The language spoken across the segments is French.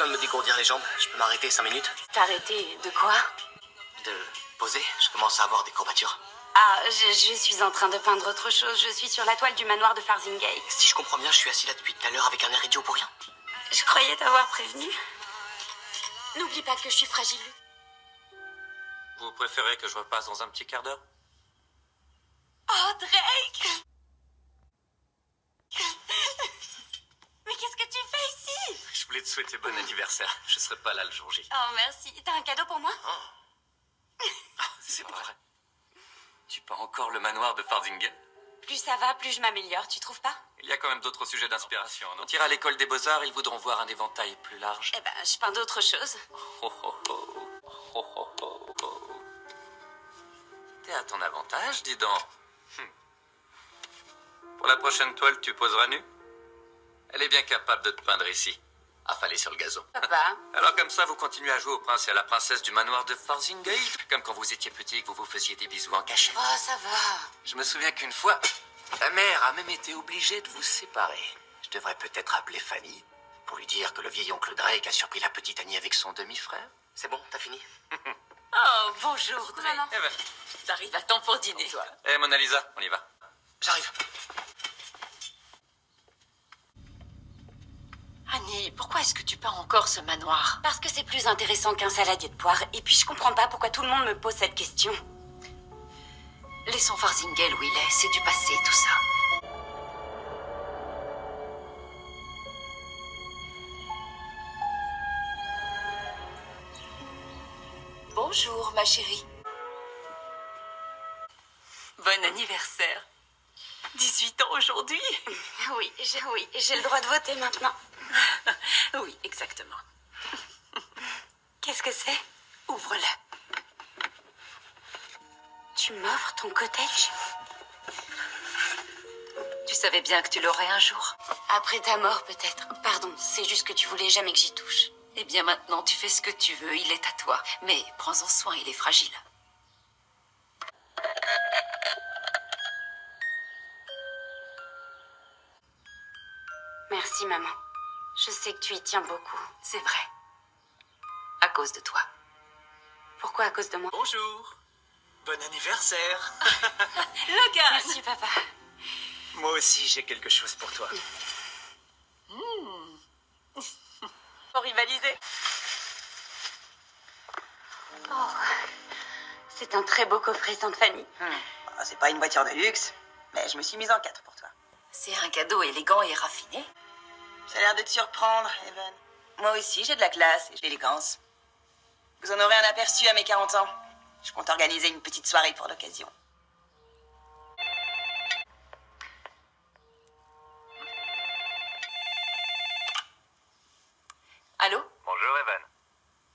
viens de me dégourdir les jambes. Je peux m'arrêter 5 minutes? T'arrêter de quoi? De poser. Je commence à avoir des courbatures. Ah, je suis en train de peindre autre chose. Je suis sur la toile du manoir de Farzingate. Si je comprends bien, je suis assis là depuis tout à l'heure avec un air idiot pour rien. Je croyais t'avoir prévenu. N'oublie pas que je suis fragile. Vous préférez que je repasse dans un petit quart d'heure? Oh, Drake! Mais qu'est-ce que tu fais ici? Je voulais te souhaiter bon anniversaire. Je serai pas là le jour J. Oh, merci. T'as un cadeau pour moi? C'est pas vrai. Tu peins encore le manoir de Farzingale? Plus ça va, plus je m'améliore, tu trouves pas? Il y a quand même d'autres sujets d'inspiration, non? Tu iras à l'école des beaux-arts, ils voudront voir un éventail plus large. Eh ben, je peins d'autres choses. Oh, oh, oh. Oh, oh, oh, oh. T'es à ton avantage, dis donc. Pour la prochaine toile, tu poseras nu? Elle est bien capable de te peindre ici, affalée sur le gazon. Papa? Alors comme ça, vous continuez à jouer au prince et à la princesse du manoir de Farzingale, comme quand vous étiez petit et que vous vous faisiez des bisous en cachette. Oh, ça va. Je me souviens qu'une fois, ta mère a même été obligée de vous séparer. Je devrais peut-être appeler Fanny pour lui dire que le vieil oncle Drake a surpris la petite Annie avec son demi-frère. C'est bon, t'as fini? Oh, bonjour, Drake. Eh ben, T'arrives à temps pour dîner. eh, Mona Lisa, on y va. J'arrive. Annie, pourquoi est-ce que tu peins encore ce manoir? Parce que c'est plus intéressant qu'un saladier de poire. Et puis je comprends pas pourquoi tout le monde me pose cette question. Laissons Farzingale où il est, c'est du passé tout ça. Bonjour ma chérie. Bon anniversaire. 18 ans aujourd'hui. Oui, j'ai le droit de voter maintenant. Oui, exactement. Qu'est-ce que c'est? Ouvre-le. Tu m'offres ton cottage? Tu savais bien que tu l'aurais un jour. Après ta mort, peut-être. Pardon, c'est juste que tu voulais jamais que j'y touche. Eh bien maintenant, tu fais ce que tu veux, il est à toi. Mais prends-en soin, il est fragile. Merci, maman. Je sais que tu y tiens beaucoup. C'est vrai. À cause de toi. Pourquoi à cause de moi? Bonjour. Bon anniversaire. Logan! Merci, papa. Moi aussi, j'ai quelque chose pour toi. Pour rivaliser. Oh. C'est un très beau coffret, Tante Fanny. C'est pas une voiture de luxe, mais je me suis mise en 4 pour toi. C'est un cadeau élégant et raffiné. Ça a l'air de te surprendre, Evan. Moi aussi, j'ai de la classe et de l'élégance. Vous en aurez un aperçu à mes 40 ans. Je compte organiser une petite soirée pour l'occasion. Allô? Bonjour, Evan.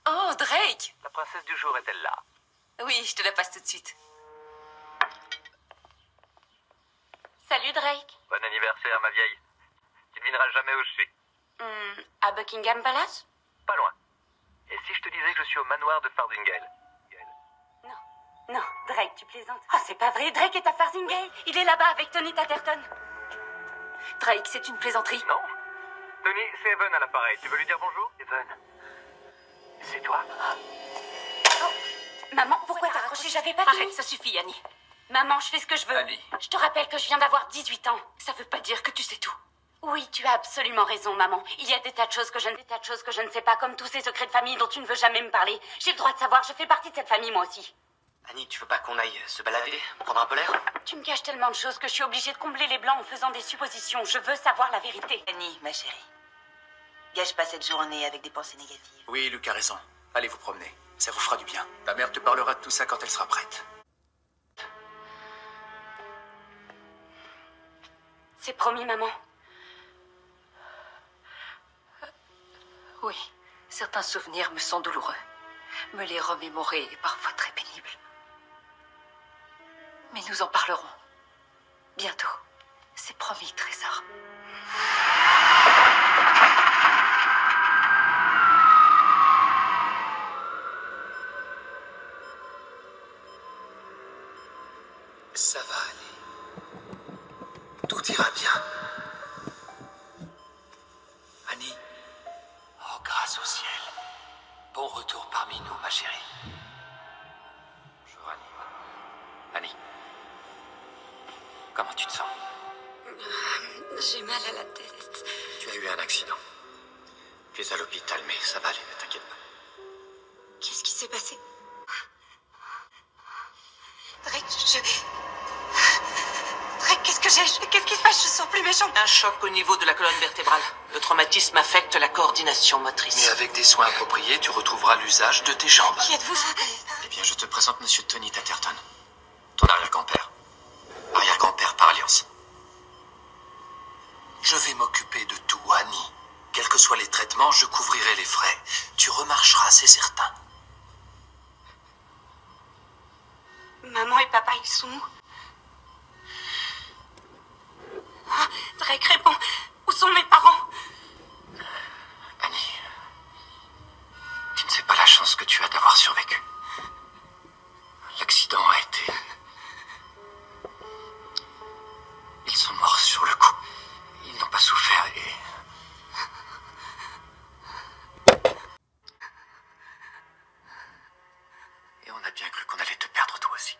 Oh, Drake! La princesse du jour est-elle là? Oui, je te la passe tout de suite. Salut, Drake. Bon anniversaire, ma vieille. Tu devineras jamais où je suis. À Buckingham Palace? Pas loin. Et si je te disais que je suis au manoir de Farzingale? Non, Drake, tu plaisantes. Oh, c'est pas vrai, Drake est à Farzingale. Il est là-bas avec Tony Tatterton. Drake, c'est une plaisanterie. Non. Tony, c'est Evan à l'appareil. Tu veux lui dire bonjour? Evan, c'est toi? Oh, maman, pourquoi t'as raccroché? J'avais pas fini. Arrête, ça suffit, Annie. Maman, je fais ce que je veux. Annie. Je te rappelle que je viens d'avoir 18 ans. Ça veut pas dire que tu sais tout. Oui, tu as absolument raison, maman. Il y a des tas de choses que je ne sais pas, comme tous ces secrets de famille dont tu ne veux jamais me parler. J'ai le droit de savoir, je fais partie de cette famille, moi aussi. Annie, tu veux pas qu'on aille se balader? Prendre un peu l'air? Tu me caches tellement de choses que je suis obligée de combler les blancs en faisant des suppositions. Je veux savoir la vérité. Annie, ma chérie, gâche pas cette journée avec des pensées négatives. Oui, Luc a raison. Allez vous promener. Ça vous fera du bien. Ta mère te parlera de tout ça quand elle sera prête. C'est promis, maman. Oui, certains souvenirs me sont douloureux. Me les remémorer est parfois très pénible. Mais nous en parlerons. Bientôt. C'est promis, trésor. Ça va aller. Tout ira bien. Annie. Oh, grâce au ciel. bon retour parmi nous, ma chérie. Bonjour, Annie. Annie. Comment tu te sens? J'ai mal à la tête. Tu as eu un accident. Tu es à l'hôpital, mais ça va aller, ne t'inquiète pas. Qu'est-ce qui s'est passé? Drake, Drake, qu'est-ce que j'ai? Qu'est-ce qui se passe? Je sens plus méchant. Un choc au niveau de la colonne vertébrale. Le traumatisme affecte la coordination motrice. Mais avec des soins appropriés, tu retrouveras l'usage de tes jambes. Qui êtes-vous? Eh bien, je te présente Monsieur Tony Tatterton. Ton arrière-grand-père. Arrière-grand-père par alliance. Je vais m'occuper de tout, Annie. Quels que soient les traitements, je couvrirai les frais. Tu remarcheras, c'est certain. Maman et papa, ils sont où? Ah, Drake, réponds. Où sont mes parents? Annie, tu ne sais pas la chance que tu as d'avoir survécu. L'accident a été... Ils sont morts sur le coup. Ils n'ont pas souffert et... Et on a bien cru qu'on allait te perdre toi aussi.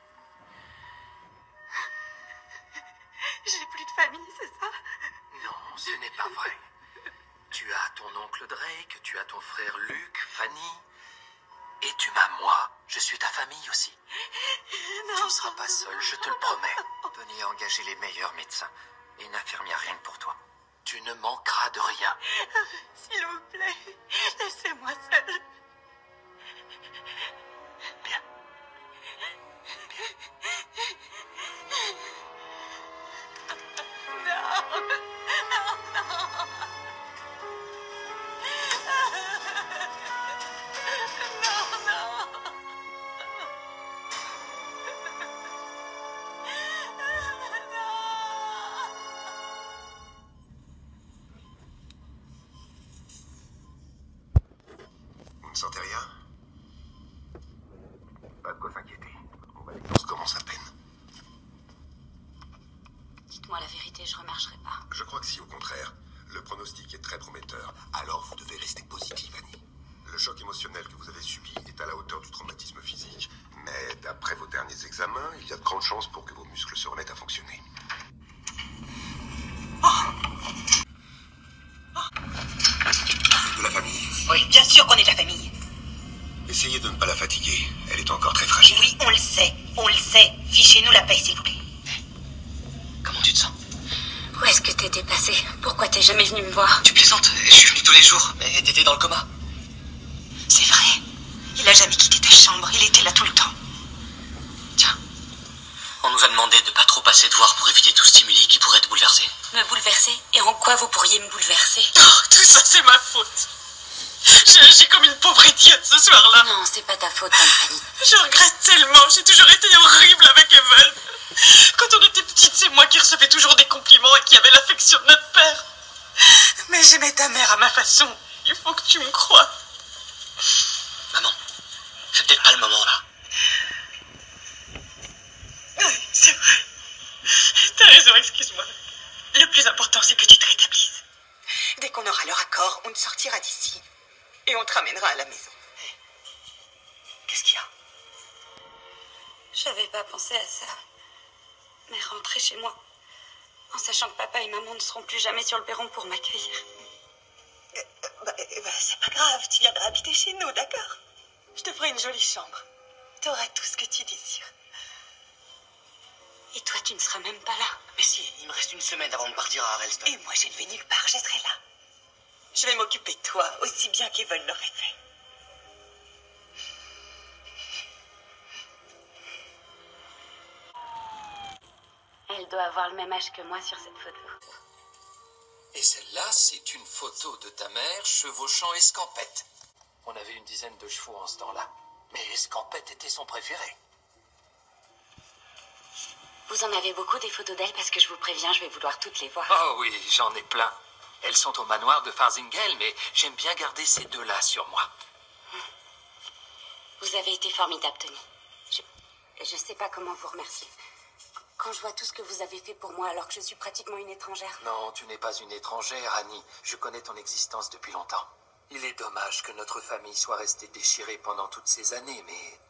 J'ai plus de famille, c'est ça? Non, ce n'est pas vrai. Tu as ton oncle Drake, tu as ton frère Luke, Fanny, et tu m'as moi. Je suis ta famille aussi. Tu ne seras pas seule, je te le promets. Tony a engagé les meilleurs médecins et une infirmière rien que pour toi. Tu ne manqueras de rien. S'il vous plaît, laissez-moi seule. Bien. Vous ne sentez rien? Pas de quoi s'inquiéter. On va les choses commencent à peine. Dites-moi la vérité, je remarcherai pas. Je crois que si, au contraire. Le pronostic est très prometteur. Alors vous devez rester positive, Annie. Le choc émotionnel que vous avez subi est à la hauteur du traumatisme physique. Mais d'après vos derniers examens, il y a de grandes chances pour que vos muscles se remettent à fonctionner. De la famille. Oui, bien sûr qu'on est de la famille. Essayez de ne pas la fatiguer. Elle est encore très fragile. Oui, on le sait. On le sait. Fichez-nous la paix, s'il vous plaît. Comment tu te sens? Où est-ce que t'étais passé? Pourquoi t'es jamais venu me voir? Tu plaisantes? Je suis venu tous les jours, mais t'étais dans le coma. C'est vrai. Il a jamais quitté ta chambre. Il était là tout le temps. Tiens, on nous a demandé de pas trop passer te voir pour éviter tout stimuli qui pourrait te bouleverser. Me bouleverser? Et en quoi vous pourriez me bouleverser? Oh, tout ça, c'est ma faute. J'ai agi comme une pauvre idiote ce soir-là. Non, c'est pas ta faute, Tante Fanny. Je regrette tellement. J'ai toujours été horrible avec Evan. Quand on était petite, c'est moi qui recevais toujours des compliments et qui avait l'affection de notre père. Mais j'aimais ta mère à ma façon. Il faut que tu me crois. Maman, c'est peut-être pas le moment là. Oui, c'est vrai. T'as raison, excuse-moi. Le plus important, c'est que tu te rétablisses. Dès qu'on aura leur accord, on te sortira d'ici. Et on te ramènera à la maison. Qu'est-ce qu'il y a? J'avais pas pensé à ça. Mais rentrer chez moi, en sachant que papa et maman ne seront plus jamais sur le perron pour m'accueillir. C'est pas grave, tu viendras habiter chez nous, d'accord? Je te ferai une jolie chambre. Tu auras tout ce que tu désires. Et toi, tu ne seras même pas là. Mais si, il me reste une semaine avant de partir à Harleston. Et moi, je ne vais nulle part, je serai là. Je vais m'occuper de toi aussi bien qu'Evan l'aurait fait. Elle doit avoir le même âge que moi sur cette photo. Et celle-là, c'est une photo de ta mère chevauchant Escampette. On avait une dizaine de chevaux en ce temps-là. Mais Escampette était son préféré. Vous en avez beaucoup des photos d'elle parce que je vous préviens, je vais vouloir toutes les voir. Oh oui, j'en ai plein. Elles sont au manoir de Farzingale, mais j'aime bien garder ces deux-là sur moi. Vous avez été formidable, Tony. Je sais pas comment vous remercier. Quand je vois tout ce que vous avez fait pour moi alors que je suis pratiquement une étrangère. Non, tu n'es pas une étrangère, Annie. Je connais ton existence depuis longtemps. Il est dommage que notre famille soit restée déchirée pendant toutes ces années, mais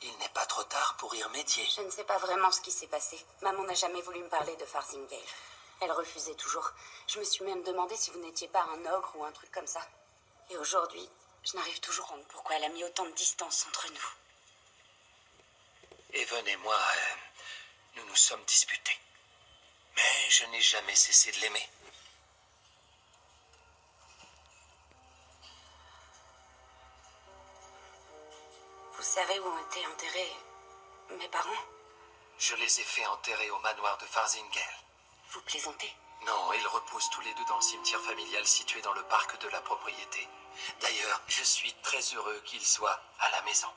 il n'est pas trop tard pour y remédier. Je ne sais pas vraiment ce qui s'est passé. Maman n'a jamais voulu me parler de Farzingale. Elle refusait toujours. Je me suis même demandé si vous n'étiez pas un ogre ou un truc comme ça. Et aujourd'hui, je n'arrive toujours à comprendre pourquoi elle a mis autant de distance entre nous. Evan et moi, nous nous sommes disputés. Mais je n'ai jamais cessé de l'aimer. Vous savez où ont été enterrés mes parents? Je les ai fait enterrer au manoir de Farzingale. Vous plaisantez? Non, ils reposent tous les deux dans le cimetière familial situé dans le parc de la propriété. D'ailleurs, je suis très heureux qu'ils soient à la maison.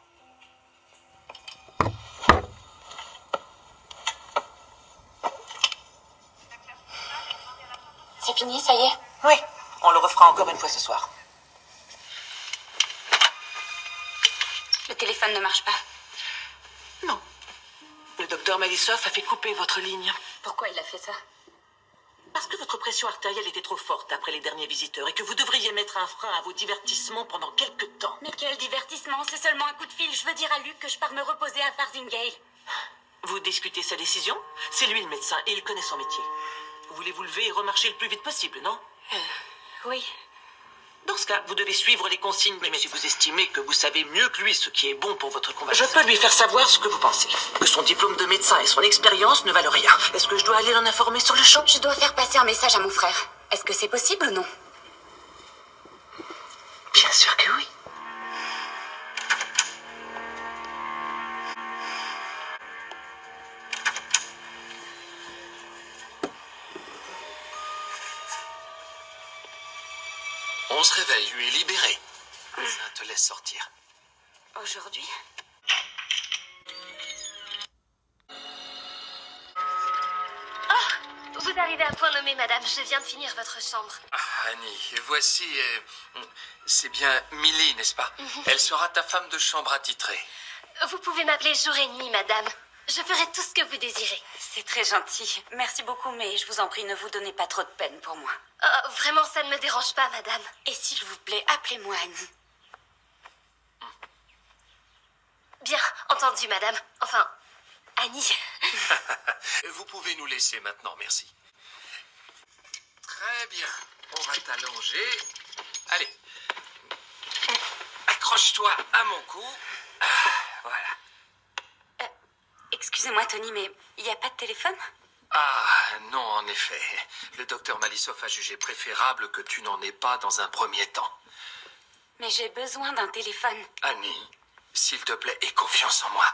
C'est fini, ça y est? Oui, on le refera encore une fois ce soir. Le téléphone ne marche pas. Non. Le docteur Malisoff a fait couper votre ligne. Pourquoi il a fait ça? Parce que votre pression artérielle était trop forte après les derniers visiteurs et que vous devriez mettre un frein à vos divertissements pendant quelques temps. Mais quel divertissement? C'est seulement un coup de fil. Je veux dire à Luc que je pars me reposer à Farzingale. Vous discutez sa décision? C'est lui le médecin et il connaît son métier. Voulez vous lever et remarcher le plus vite possible, non? Oui. Dans ce cas, vous devez suivre les consignes du médecin. Si vous estimez que vous savez mieux que lui ce qui est bon pour votre convalescence, je peux lui faire savoir ce que vous pensez. Que son diplôme de médecin et son expérience ne valent rien. Est-ce que je dois aller l'en informer sur le champ? Je dois faire passer un message à mon frère. Est-ce que c'est possible ou non? Bien sûr que oui. On se réveille, tu es libéré. Ça te laisse sortir. Aujourd'hui? Vous arrivez à point nommé, madame. Je viens de finir votre chambre. Ah, Annie, voici... c'est bien Millie, n'est-ce pas? Elle sera ta femme de chambre attitrée. Vous pouvez m'appeler jour et nuit, madame. Je ferai tout ce que vous désirez. C'est très gentil. Merci beaucoup, mais je vous en prie, ne vous donnez pas trop de peine pour moi. Oh, vraiment, ça ne me dérange pas, madame. Et s'il vous plaît, appelez-moi Annie. Bien, entendu, madame. Enfin, Annie. Vous pouvez nous laisser maintenant, merci. Très bien. On va t'allonger. Allez. Accroche-toi à mon cou. Ah, voilà. Excusez-moi, Tony, mais il n'y a pas de téléphone? Ah, non, en effet. Le docteur Malisoff a jugé préférable que tu n'en aies pas dans un premier temps. Mais j'ai besoin d'un téléphone. Annie, s'il te plaît, aie confiance en moi.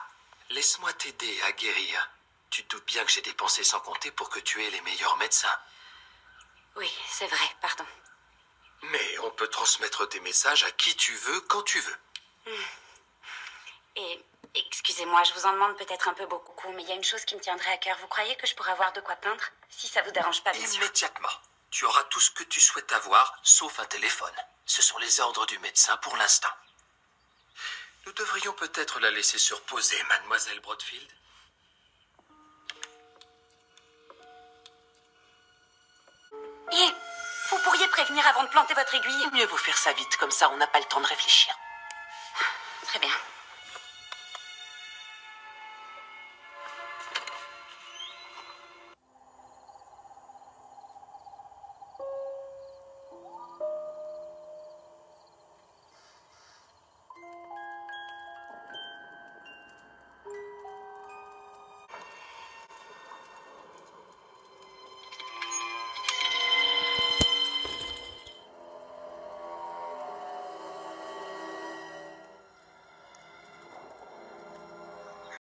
Laisse-moi t'aider à guérir. Tu te doutes bien que j'ai dépensé sans compter pour que tu aies les meilleurs médecins. Oui, c'est vrai, pardon. Mais on peut transmettre tes messages à qui tu veux, quand tu veux. Et excusez-moi, je vous en demande peut-être un peu beaucoup, mais il y a une chose qui me tiendrait à cœur. Vous croyez que je pourrais avoir de quoi peindre? Si ça vous dérange pas, bien sûr. Immédiatement. Tu auras tout ce que tu souhaites avoir, sauf un téléphone. Ce sont les ordres du médecin pour l'instant. Nous devrions peut-être la laisser se reposer, mademoiselle Broadfield. Et vous pourriez prévenir avant de planter votre aiguille? Mieux vaut faire ça vite, comme ça on n'a pas le temps de réfléchir. Très bien.